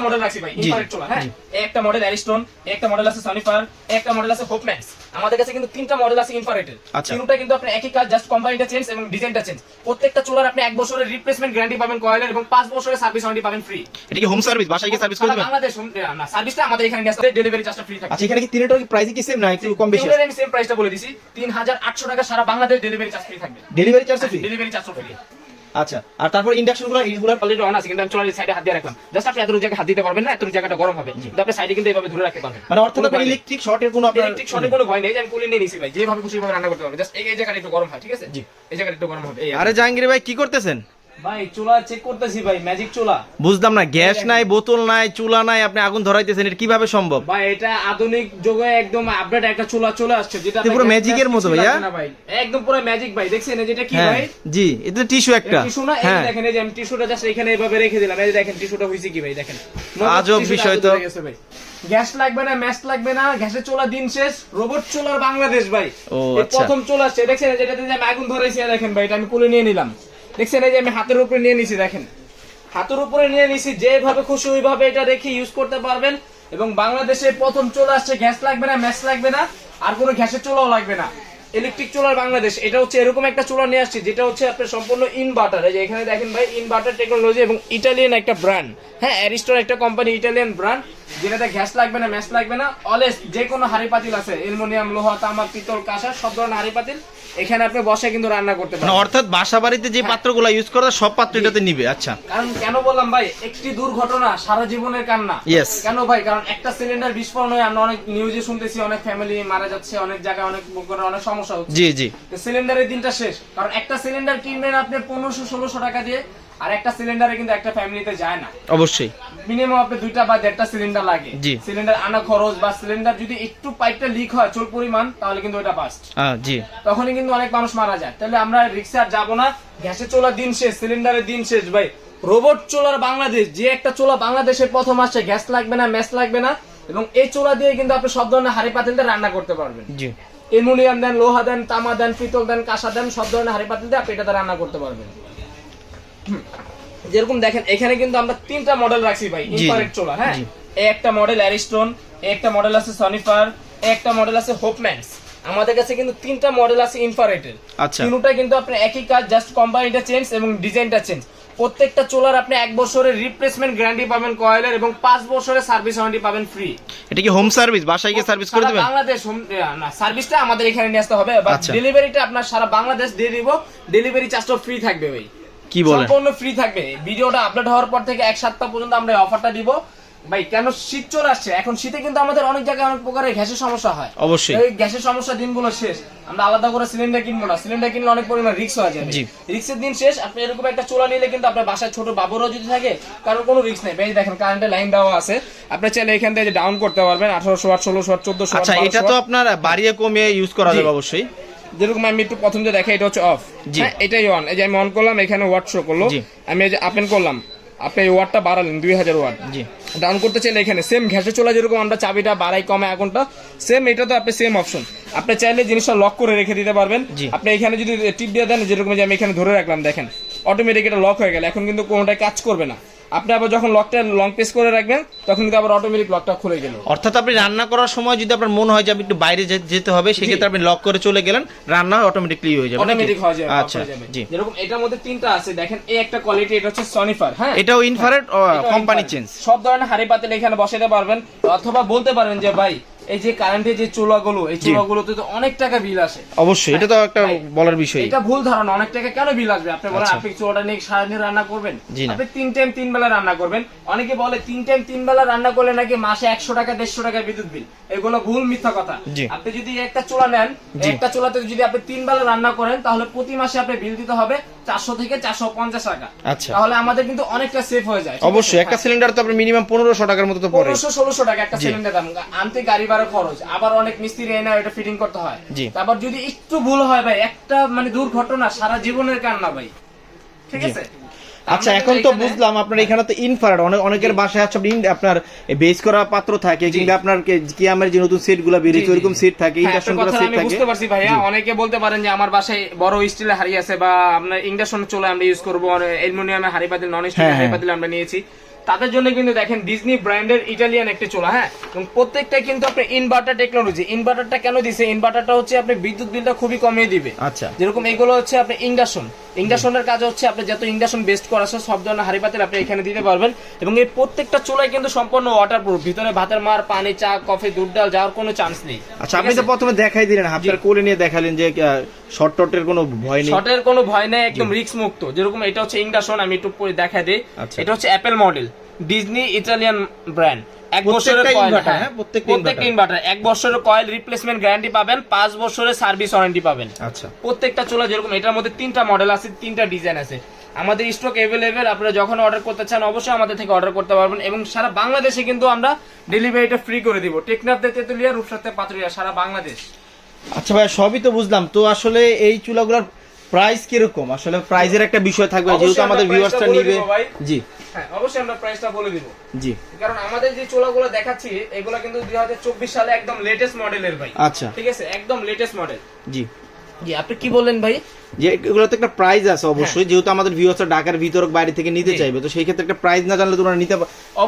Model রাখছি ভাই, infrared চুলা। হ্যাঁ, একটা মডেল অ্যারিস্টন, একটা মডেল আছে সনিফার, একটা মডেল আছে হোপম্যাক্স। আমাদের কাছে কিন্তু তিনটা মডেল আছে ইনফ্রারেডের। তিনটা কিন্তু আপনি একই কাজ, জাস্ট কোম্পানিটা চেঞ্জ এবং ডিজাইনটা চেঞ্জ। প্রত্যেকটা চুলার আপনি 1 বছরের রিপ্লেসমেন্ট গ্যারান্টি পাবেন কয়েলের, এবং 5 বছরের সার্ভিস ওয়ারেন্টি পাবেন ফ্রি। এটা কি হোম সার্ভিস, বাসায় গিয়ে সার্ভিস করে দিবেন? বাংলাদেশ না, সার্ভিসটা আমাদের এখানে নিয়ে আসলে ডেলিভারি চার্জটা ফ্রি থাকে। আচ্ছা, এখানে কি তিনটার প্রাইস কি সেম না একটু কম বেশি আছে? আমি সেম প্রাইসটা বলে দিছি, 3800 টাকা সারা বাংলাদেশ ডেলিভারি চার্জ ফ্রি থাকবে। Delivery charge free? Delivery charge free. আচ্ছা, আর তারপর ইন্ডাকশনগুলো এইগুলো অলরেডি অন আছে, কিন্তু আমি চুলার সাইডে হাত দিয়ে রাখলাম। জাস্ট আপনি এতটুকু জায়গা হাত দিতে পারবেন না, এতটুকু জায়গাটা গরম হবে, কিন্তু আপনি সাইডে কিন্তু এইভাবে ধরে রাখতে পারবেন। মানে অর্থাৎ আপনি ইলেকট্রিক শর্টের কোনো আপনার ইলেকট্রিক শর্টের কোনো ভয় নেই, যে আমি কুলিং নিয়ে নিছি ভাই, যেভাবে খুশি ভাবে রান্না করতে পারবেন। জাস্ট এই জায়গাটা একটু গরম হয়, ঠিক আছে? জি, এই জায়গাটা একটু গরম হবে। আরে জাহাঙ্গীর ভাই কি করতেছেন? ভাই চুলা চেক করতেছি ভাই, ম্যাজিক চুলা। বুঝলাম না, গ্যাস নাই, বোতল নাই, চুলা নাই, আপনি আগুন ধরাইতেছেন, এটা কিভাবে সম্ভব? ভাই এটা আধুনিক যুগে একদম আপডেট একটা চুলা চলে আসছে, যেটা পুরো ম্যাজিকের মতো ভাইয়া, একদম পুরো ম্যাজিক ভাই। দেখছেন যেটা কি ভাই? জি, এটা টিস্যু একটা। টিস্যু না, এই দেখেন, এই যে আমি টিস্যুটা জাস্ট এখানে এইভাবে রেখে দিলাম, এই যে দেখেন টিস্যুটা হইছে কি ভাই, দেখেন আজব বিষয় তো। গ্যাস লাগবে না, ম্যাচ লাগবে না, গ্যাসের চুলা দিন শেষ, রোবট চুলার বাংলাদেশ ভাই। ও এই আচ্ছা, প্রথম চলে আসছে, দেখছেন যেটাতে যে আমি আগুন ধরেছি, দেখেন ভাই, এটা আমি কুলে নিয়ে নিলাম। দেখছেন এই যে আমি হাতের উপরে নিয়ে নিছি, দেখেন হাতের উপরে নিয়ে নিছি, যেভাবে খুশি ওইভাবে এটা রেখে ইউজ করতে পারবেন। এবং বাংলাদেশে প্রথম চলে আসছে, গ্যাস লাগবে না, ম্যাচ লাগবে না, আর কোনো গ্যাসের চুলাও লাগবে না, ইলেকট্রিক চুলার বাংলাদেশ। এটা হচ্ছে এরকম একটা চুলা নিয়ে আসছে, যেটা হচ্ছে আপনার সম্পূর্ণ ইনভার্টার। এই যে এখানে দেখেন ভাই, ইনভার্টার টেকনোলজি, এবং ইটালিয়ান একটা ব্র্যান্ড। হ্যাঁ, অ্যারিস্টন একটা কোম্পানি, ইটালিয়ান ব্র্যান্ড, যেটাতে গ্যাস লাগবে না, ম্যাচ লাগবে না। অলওয়েজ যে কোনো হাড়ি পাতিল আছে, অ্যালুমিনিয়াম, লোহা, তামা, পিতল, কাঁসা, সব ধরনের হাড়ি পাতিল এখানে আপনি বসে কিন্তু রান্না করতে পারেন। অর্থাৎ বাসা বাড়িতে যে পাত্রগুলো ইউজ করা সব পাত্র এটাতে নিবে। আচ্ছা, কারণ কেন বললাম ভাই, একটি দুর্ঘটনা সারা জীবনের কান্না। ইয়েস। কেন ভাই? কারণ একটা সিলিন্ডার বিস্ফোরণ হয়ে আমরা অনেক নিউজে শুনতেছি, অনেক ফ্যামিলি মারা যাচ্ছে, অনেক জায়গায় অনেক অনেক সমস্যা হচ্ছে। জি জি, সিলিন্ডারের দিনটা শেষ। কারণ একটা সিলিন্ডার কিনবেন আপনি 1500-1600 টাকা দিয়ে, আর একটা সিলিন্ডারে কিন্তু একটা ফ্যামিলিতে যায় না। অবশ্যই মিনিমাম আপনি 2টা বা 1.5টা সিলিন্ডার লাগে। সিলিন্ডার আনা খরচ, বা সিলিন্ডার যদি একটু পাইপটা লিক হয় চুল পরিমাণ, তাহলে কিন্তু ওটা বাস্ট। জি, তখনই কিন্তু অনেক মানুষ মারা যায়। তাহলে আমরা রিক্সে আর যাবো না, গ্যাসের চুলার দিন শেষ, সিলিন্ডারের দিন শেষ ভাই। রোবট চুলার বাংলাদেশ, যে একটা চুলা বাংলাদেশে প্রথম আসছে, গ্যাস লাগবে না, ম্যাচ লাগবে না, এবং এই চুলা দিয়ে কিন্তু আপনি সব ধরনের হাড়ি পাতিলতে রান্না করতে পারবেন। জি, অ্যালুমিনিয়াম দেন, লোহা দেন, তামা দেন, পিতল দেন, কাঁসা দেন, সব ধরনের হাড়ি পাতিল দিয়ে আপনি এটাতে রান্না করতে পারবেন। যেরকম দেখেন এখানে কিন্তু আমরা 3টা মডেল রাখছি ভাই, ইনফ্রারেড চুলা। হ্যাঁ, একটা মডেল অ্যারিস্টন, একটা মডেল আছে সনিফার, একটা মডেল আছে হোপম্যাক্স। আমাদের কাছে কিন্তু 3টা মডেল আছে ইনফ্রারেডের। তিনটা কিন্তু আপনি একই কাজ, জাস্ট কোম্পানিটা চেঞ্জ এবং ডিজাইনটা চেঞ্জ। প্রত্যেকটা চুলার আপনি 1 বছরের রিপ্লেসমেন্ট গ্যারান্টি পাবেন কয়েলের, এবং 5 বছরের সার্ভিস ওয়ারেন্টি পাবেন ফ্রি। এটা কি হোম সার্ভিস, বাসায় গিয়ে সার্ভিস করে দিবেন? বাংলাদেশ না, সার্ভিসটা আমাদের এখানে নিয়ে আসতে হবে, বাট ডেলিভারিটা আপনার সারা বাংলাদেশ দিয়ে দিব। ডেলিভারি চার্জটা ফ্রি থাকবে ভাই, কি বলেন? সম্পূর্ণ ফ্রি থাকবে। ভিডিওটা আপলোড হওয়ার পর থেকে 1 সপ্তাহ পর্যন্ত আমরা এই অফারটা দিব ভাই। কেন? শীত চলে আসছে, এখন শীতে কিন্তু আমাদের অনেক জায়গায় অনেক প্রকারের গ্যাসের সমস্যা হয়। অবশ্যই এই গ্যাসের সমস্যা দিনগুলো শেষ, আমরা আলাদা করে সিলিন্ডার কিনবো না। সিলিন্ডার কিনলে অনেক পরিমাণ রিস্ক হয়ে যাবে। রিস্কের দিন শেষ। আপনি এরকম একটা চুলা নিলে কিন্তু আপনার বাসায় ছোট বাবুরও যদি থাকে, কারণ কোনো রিস্ক নেই ভাই। দেখেন কারেন্টের লাইন দেওয়া আছে, আপনি চাইলে এখান থেকে ডাউন করতে পারবেন 1800 ওয়াট, 1600 ওয়াট, 1400 ওয়াট। আচ্ছা, এটা তো আপনার বাড়িয়ে কমিয়ে ইউজ করা যাবে অবশ্যই। যেরকম আমি একটু প্রথম যে দেখাই, এটা হচ্ছে অফ, এটাই অন। এই যে আমি অন করলাম, এখানে ওয়াট শো করলো। আমি এই যে ওপেন করলাম, আপনি এই ওয়াটটা বাড়ালেন 2000 ওয়াট। ডাউন করতে চাইলে এখানে সেম গ্যাসের চুলা যেরকম আমরা চাবিটা বাড়াই কমে আগুনটা, সেম এটা তো আপনি সেম অপশন। আপনি চাইলে জিনিসটা লক করে রেখে দিতে পারবেন। আপনি এখানে যদি টিপ দিয়ে দেন, যেরকম যে আমি এখানে ধরে রাখলাম, দেখেন অটোমেটিক এটা লক হয়ে গেল। এখন কিন্তু কোনোটাই কাজ করবে না। আপনি আবার যখন লকটা লং প্রেস করে রাখবেন, তখন কিন্তু আবার অটোমেটিক লকটা খুলে গেল। অর্থাৎ আপনি রান্না করার সময় যদি আপনার মনে হয় যে আপনি একটু বাইরে যেতে হবে, সেক্ষেত্রে আপনি লক করে চলে গেলেন, রান্না অটোমেটিকলি হয়ে যাবে। অটোমেটিক হয়ে যাবে। আচ্ছা, জি। যেরকম এটার মধ্যে 3টা আছে, দেখেন এই একটা কোয়ালিটি, এটা হচ্ছে সনিফার। হ্যাঁ, এটাও ইনফ্রারেড কোম্পানি চেঞ্জ। সব ধরনের হাড়ি পাতিল এখানে বসাতে পারবেন, অথবা বলতে পারেন যে ভাই এই যে কারেন্টের যে চুলাগুলো, এই চুলাগুলোতে তো অনেক টাকা বিল আসে। অবশ্যই, এটা তো একটা বলার বিষয়। এটা ভুল ধারণা, অনেক টাকা কেন বিল আসবে? আপনি বলেন আপনি চুলাটা নিয়ে সারাদিন রান্না করবেন, আপনি 3 টাইম 3 বেলা রান্না করবেন। অনেকে বলে 3 টাইম 3 বেলা রান্না করলে নাকি মাসে 100 টাকা 150 টাকা বিদ্যুৎ বিল। এগুলো ভুল, মিথ্যা কথা। আপনি যদি একটা চুলা নেন, একটা চুলাতে যদি আপনি 3 বেলা রান্না করেন, তাহলে প্রতি মাসে আপনি বিল দিতে হবে 400 থেকে 450 টাকা। তাহলে আমাদের কিন্তু অনেকটা সেফ হয়ে যায়। অবশ্যই, একটা সিলিন্ডার তো আপনি মিনিমাম 1500 টাকার মতো তো পড়ে। 1500-1600 টাকা একটা সিলিন্ডার দাম, আনতে গাড়ি ভাড়া খরচ, আবার অনেক মিস্ত্রি এনে এটা ফিটিং করতে হয়। তারপর যদি একটু ভুল হয় ভাই, একটা মানে দুর্ঘটনা সারা জীবনের কান্না ভাই, ঠিক আছে? আচ্ছা, এখন তো বুঝলাম আপনার এখানে তো ইনফ্রারেড, অনেকের বাসায় আছে আপনার বেস করা পাত্র থাকে, কিংবা আপনার কিয়ামের যে নতুন সেটগুলো বেরিয়েছে ওরকম সেট থাকে, ইন্ডাকশন গুলো সেট থাকে। বুঝতে পারছি ভাইয়া, অনেকে বলতে পারেন যে আমার বাসায় বড় স্টিলের হাড়ি আছে, বা আপনার ইন্ডাকশন চলে আমরা ইউজ করব, অ্যালুমিনিয়ামের হাড়ি পাতিল, নন স্টিলের হাড়ি পাতিল আমরা নিয়েছি। তাদের জন্য কিন্তু দেখেন ডিজনি ব্র্যান্ডের ইটালিয়ান একটি চুলা, হ্যাঁ, এবং প্রত্যেকটা কিন্তু আপনার ইনভার্টার টেকনোলজি। ইনভার্টারটা কেন দিছে? ইনভার্টারটা হচ্ছে আপনি বিদ্যুৎ বিলটা খুবই কমিয়ে দিবে। আচ্ছা, যেরকম এগুলো হচ্ছে আপনি ইন্ডাকশনের কাজ হচ্ছে আপনি যত ইন্ডাকশন বেস্ট করা আছে সব ধরনের হাড়ি পাতিল আপনি এখানে দিতে পারবেন। এবং এই প্রত্যেকটা চুলায় কিন্তু সম্পূর্ণ ওয়াটারপ্রুফ, ভিতরে ভাতের মার, পানি, চা, কফি, দুধ, ডাল যাওয়ার কোনো চান্স নেই। আচ্ছা, আপনি তো প্রথমে দেখাই দিলেন, আপনার কোলে নিয়ে দেখালেন যে শর্ট টটের কোনো ভয় নেই, শর্টের কোনো ভয় নেই, একদম রিস্ক মুক্ত। যেরকম এটা হচ্ছে ইন্ডাকশন, আমি একটু পরে দেখা দিই। আচ্ছা। এটা হচ্ছে Apple model, Disney Italian brand. এক বছরের প্রত্যেকটা কয়েল, inverter, হ্যাঁ, হ্যাঁ, প্রত্যেকটা প্রত্যেকটা ইনভার্টার 1 বছরের কয়েল রিপ্লেসমেন্ট গ্যারান্টি পাবেন, 5 বছরের সার্ভিস ওয়ারেন্টি পাবেন। আচ্ছা, প্রত্যেকটা চুলা যেরকম এটার মধ্যে 3টা মডেল আছে, 3টা ডিজাইন আছে। আমাদের স্টক অ্যাভেলেবেল, আপনারা যখন অর্ডার করতে চান অবশ্যই আমাদের থেকে অর্ডার করতে পারবেন। এবং সারা বাংলাদেশে কিন্তু আমরা ডেলিভারিটা ফ্রি করে দিব। টেকনাফ, তেতুলিয়া, রূপসাতে, পাতুরিয়া, সারা বাংলাদেশ। আচ্ছা ভাই, সবই তো বুঝলাম। তো আসলে এই চুলাগুলোর প্রাইস কিরকম? আসলে প্রাইজের একটা বিষয় থাকবে, যেহেতু আমাদের ভিউয়ার্সটা নিবে। জি, হ্যাঁ, অবশ্যই আমরা প্রাইসটা বলে দিব। জি, কারণ আমাদের যে চুলাগুলো দেখাচ্ছি এগুলো কিন্তু 2024 সালে একদম লেটেস্ট মডেলের ভাই। আচ্ছা, ঠিক আছে, একদম লেটেস্ট মডেল। জি জি, আপনি কি বললেন ভাই? যে এগুলোতে একটা প্রাইস আছে অবশ্যই, যেহেতু আমাদের ভিউয়ার্সরা ঢাকার ভিতর বাইরে থেকে নিতে চাইবে, তো সেই ক্ষেত্রে একটা প্রাইস না জানলে তোমরা নিতে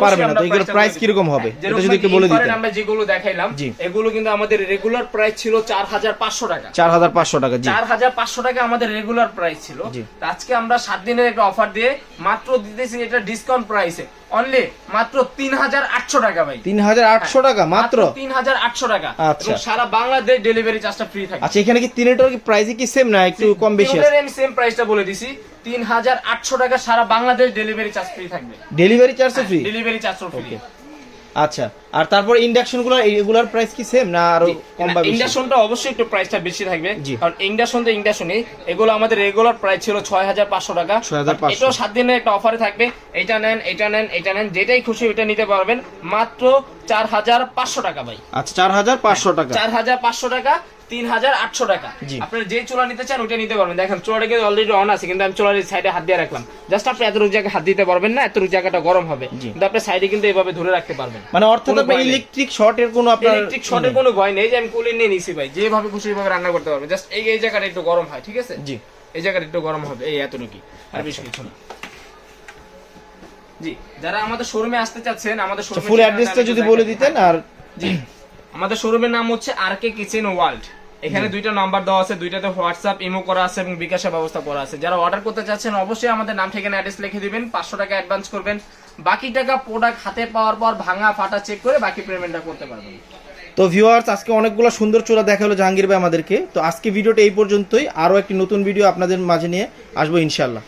পারবে না। তো এগুলোর প্রাইস কিরকম হবে এটা যদি একটু বলে দিতেন। আমরা যেগুলো দেখাইলাম জি, এগুলো কিন্তু আমাদের রেগুলার প্রাইস ছিল 4500 টাকা। 4500 টাকা। জি, 4500 টাকা আমাদের রেগুলার প্রাইস ছিল। জি। তো আজকে আমরা 7 দিনের একটা অফার দিয়ে মাত্র দিতেছি এটা ডিসকাউন্ট প্রাইসে অনলি মাত্র 3800 টাকা ভাই। 3800 টাকা মাত্র? 3800 টাকা। আচ্ছা। এবং সারা বাংলাদেশ ডেলিভারি চার্জটা ফ্রি থাকে। আচ্ছা, এখানে কি তিনটার কি প্রাইস কি সেম না একটু কম বেশি আছে? আমি সেম প্রাইসটা বলে দিছি, 3800 টাকা, সারা বাংলাদেশ ডেলিভারি চার্জ ফ্রি থাকবে। Delivery charge free? ডেলিভারি চার্জও ফ্রি। আচ্ছা, আর তারপর ইন্ডাকশনগুলো এগুলার প্রাইস কি সেম না আরো কম বা বেশি? ইন্ডাকশনটা অবশ্যই একটু প্রাইসটা বেশি থাকবে, জি। কারণ ইন্ডাকশন তো ইন্ডাকশনই। এগুলো আমাদের রেগুলার প্রাইস ছিল 6500 টাকা। 6500। এটাও 7 দিনের একটা অফারে থাকবে। এটা নেন, এটা নেন, এটা নেন, যেটাই খুশি ওটা নিতে পারবেন মাত্র 4500 টাকা ভাই। আচ্ছা, 4500 টাকা। 4500 টাকা, 3800 টাকা। জি। আপনারা যে চুলা নিতে চান ওটা নিতে পারবেন। দেখেন চুলাটা কিন্তু অলরেডি অন আছে, কিন্তু আমি চুলার সাইডে হাত দিয়ে রাখলাম। জাস্ট আপনি এতটুকু জায়গায় হাত দিতে পারবেন না, এতটুকু জায়গাটা গরম হবে, কিন্তু আপনি সাইডে কিন্তু এভাবে ধরে রাখতে পারবেন। মানে অর্থাৎ আপনি ইলেকট্রিক শর্টের কোনো আপনার ইলেকট্রিক শর্টের কোনো ভয় নেই। যে আমি কুলিং নিয়ে নিছি ভাই, যেভাবে খুশি সেভাবে রান্না করতে পারবেন। জাস্ট এই জায়গাটা একটু গরম হয়, ঠিক আছে? জি, এই জায়গাটা একটু গরম হবে, এই এতটুকু, আর বেশি কিছু না। জি, যারা আমাদের শোরুমে আসতে চাচ্ছেন, আমাদের শোরুমে ফুল অ্যাড্রেসটা যদি বলে দিতেন। আর জি, আমাদের শোরুমের নাম হচ্ছে আরকে কিচেন ওয়ার্ল্ড। এখানে 2টা নাম্বার দেওয়া আছে, 2টাতে হোয়াটসঅ্যাপ, ইমো করা আছে এবং বিকাশের ব্যবস্থা করা আছে। যারা অর্ডার করতে চাচ্ছেন অবশ্যই আমাদের নাম, ঠিকানা, অ্যাড্রেস লিখে দিবেন, 500 টাকা অ্যাডভান্স করবেন। বাকি টাকা প্রোডাক্ট হাতে পাওয়ার পর ভাঙা ফাটা চেক করে বাকি পেমেন্টটা করতে পারবেন। তো ভিউয়ার্স, আজকে অনেকগুলো সুন্দর চুলা দেখালো জাহাঙ্গীর ভাই আমাদেরকে। তো আজকে ভিডিওটা এই পর্যন্তই, আরো একটি নতুন ভিডিও আপনাদের মাঝে নিয়ে আসবো ইনশাআল্লাহ।